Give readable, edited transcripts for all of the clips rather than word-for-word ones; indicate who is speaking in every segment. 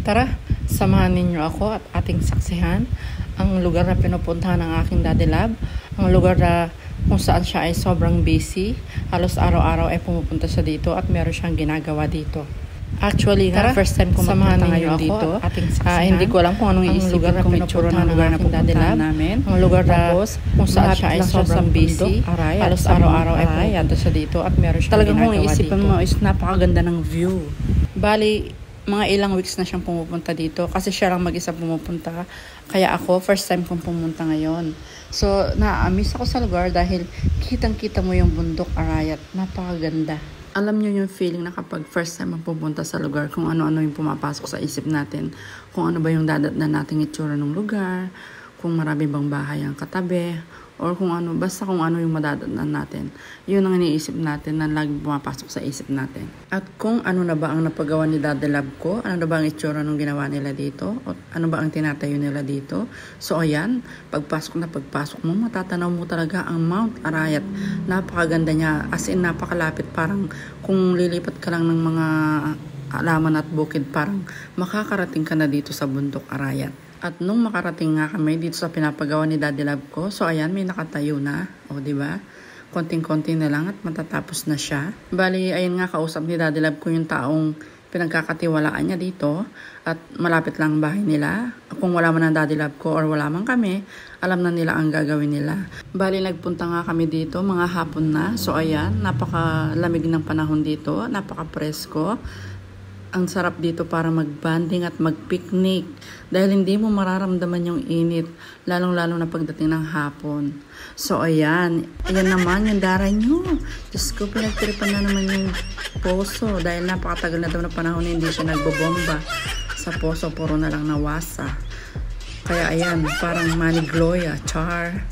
Speaker 1: Tara, samahan ninyo ako at ating saksihan ang lugar na pinupuntahan ng aking daddy lab. Ang lugar na kung saan siya ay sobrang busy. Halos araw-araw ay pumupunta siya dito at meron siyang ginagawa dito. Actually, first time ko mapunta ngayon dito. Hindi ko alam kung anong iisipin kong itsura ng lugar na pupuntahan namin. Ang lugar na kung saan siya ay sobrang busy. Halos araw-araw ay pumupunta siya dito at meron siyang ginagawa dito. Talagang kung iisipin mo is napakaganda ng view. Bali, mga ilang weeks na siyang pumupunta dito kasi siya lang mag-isa pumupunta. Kaya ako, first time kong pumunta ngayon. So, na-miss ako sa lugar dahil kitang-kita mo yung bundok Arayat. Napakaganda. Alam niyo yung feeling na kapag first time pupunta sa lugar, kung ano-ano yung pumapasok sa isip natin. Kung ano ba yung dadatnan nating itsura ng lugar, kung marami bang bahay ang katabi, or kung ano, basta kung ano yung madadatnan natin. Yun ang iniisip natin na laging pumapasok sa isip natin. At kung ano na ba ang napagawa ni Daddy Lab ko, ano na ba ang itsura nung ginawa nila dito, o ano ba ang tinatayo nila dito. So ayan, pagpasok mo, matatanaw mo talaga ang Mount Arayat. Napakaganda niya, as in napakalapit, parang kung lilipat ka lang ng mga halaman at bukid, parang makakarating ka na dito sa bundok Arayat. At nung makarating nga kami dito sa pinapagawa ni Daddy Lab ko, so ayan, may nakatayo na. O, diba? Konting-konti na lang at matatapos na siya. Bali, ayun nga, kausap ni Daddy Lab ko yung taong pinagkakatiwalaan niya dito. At malapit lang ang bahay nila. Kung wala man ang Daddy Lab ko or wala man kami, alam na nila ang gagawin nila. Bali, nagpunta nga kami dito, mga hapon na. So ayan, napakalamig ng panahon dito, napaka-presko. Ang sarap dito para mag-banding at mag-picnic dahil hindi mo mararamdaman yung init, lalong-lalo na pagdating ng hapon. So, ayan naman yung daray nyo. Diyos ko, pinagtiripan na naman yung poso dahil napakatagal na daw na panahon hindi siya nagbobomba. Sa poso, puro na lang nawasa. Kaya ayan, parang Manigloya, char.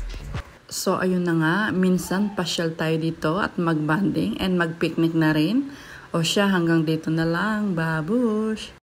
Speaker 1: So, ayun na nga, minsan pasyal tayo dito at mag-banding and mag-picnic na rin. O siya, hanggang dito na lang. Babush!